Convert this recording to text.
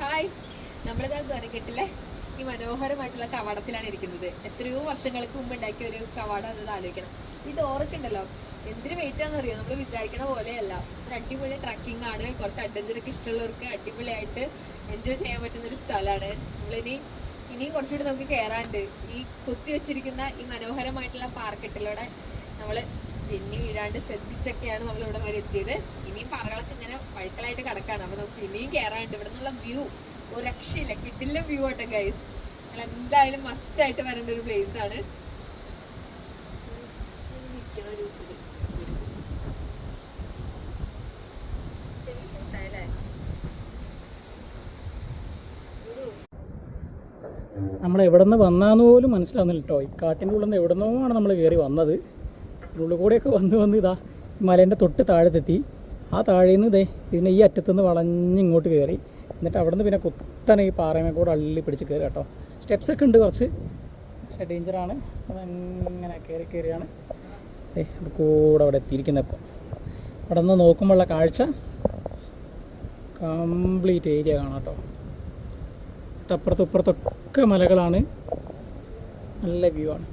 Hi, നമ്മളിതാ ഗോരക്കെട്ടിലെ ഈ മനോഹരമായിട്ടുള്ള കവാടത്തിലാണ് ഇരിക്കുന്നത്. എത്രയോ വർഷങ്ങൾക്ക് മുമ്പ് ഉണ്ടാക്കിയ ഒരു കവാടം എന്നത് ആലോചിക്കണം. ഈ ഡോറൊക്കെ ഉണ്ടല്ലോ, എന്തിനു വെയിറ്റാന്ന് അറിയോ? നമ്മൾ വിചാരിക്കണ പോലെയല്ല. ഒരു അടിപൊളി ട്രക്കിംഗ് ആണ്. കുറച്ച് അഡ്വഞ്ചറൊക്കെ ഇഷ്ടമുള്ളവർക്ക് അടിപൊളിയായിട്ട് എൻജോയ് ചെയ്യാൻ പറ്റുന്ന ഒരു സ്ഥലമാണ്. ഇനിയും കുറച്ചുകൂടി നമുക്ക് കയറാണ്ട്. ഈ കുത്തി വെച്ചിരിക്കുന്ന ഈ മനോഹരമായിട്ടുള്ള പാറക്കെട്ടിലൂടെ നമ്മൾ പിന്നെ വീഴാണ്ട് ശ്രദ്ധിച്ചൊക്കെയാണ് നമ്മൾ ഇവിടെ വരെ എത്തിയത്. ഇനിയും പാറകളൊക്കെ ഇങ്ങനെ വഴുക്കലായിട്ട് കിടക്കാണ്. അപ്പൊ നമുക്ക് ഇനിയും കയറാണ്ട്. ഇവിടെ നിന്നുള്ള വ്യൂ ഒരു രക്ഷയില്ല, കിട്ടില്ല വ്യൂ ആട്ടെ ഗൈസ്. നിങ്ങൾ എന്തായാലും മസ്റ്റ് ആയിട്ട് വരേണ്ട ഒരു പ്ലേസ് ആണ്. നമ്മൾ എവിടെ നിന്ന് വന്നാന്ന് പോലും മനസ്സിലാവുന്നില്ല കേട്ടോ. ഈ കാട്ടിൻ്റെ ഉള്ളിൽ നിന്ന് എവിടെ നിന്നാണ് നമ്മൾ കയറി വന്നത്. ഉള്ളിൽ കൂടെയൊക്കെ വന്ന് ഇതാ മലേൻ്റെ തൊട്ട് താഴത്തെത്തി. ആ താഴേന്ന് ഇതിനെ ഈ അറ്റത്തുനിന്ന് വളഞ്ഞിങ്ങോട്ട് കയറി. എന്നിട്ട് അവിടെ നിന്ന് പിന്നെ കുത്തനെ ഈ പാറയമേ കൂടെ അള്ളി പിടിച്ച് കയറി കേട്ടോ. സ്റ്റെപ്സൊക്കെ ഉണ്ട് കുറച്ച്, പക്ഷേ ഡേഞ്ചറാണ്. അതങ്ങനെ കയറിയാണ് അത് കൂടെ അവിടെ എത്തിയിരിക്കുന്നത്. ഇപ്പോൾ അവിടെ നിന്ന് നോക്കുമ്പോഴുള്ള കാഴ്ച കംപ്ലീറ്റ് ഏരിയ കാണാം കേട്ടോ. അപ്പുറത്തും ഇപ്പുറത്തൊക്കെ മലകളാണ്, നല്ല വ്യൂ ആണ്.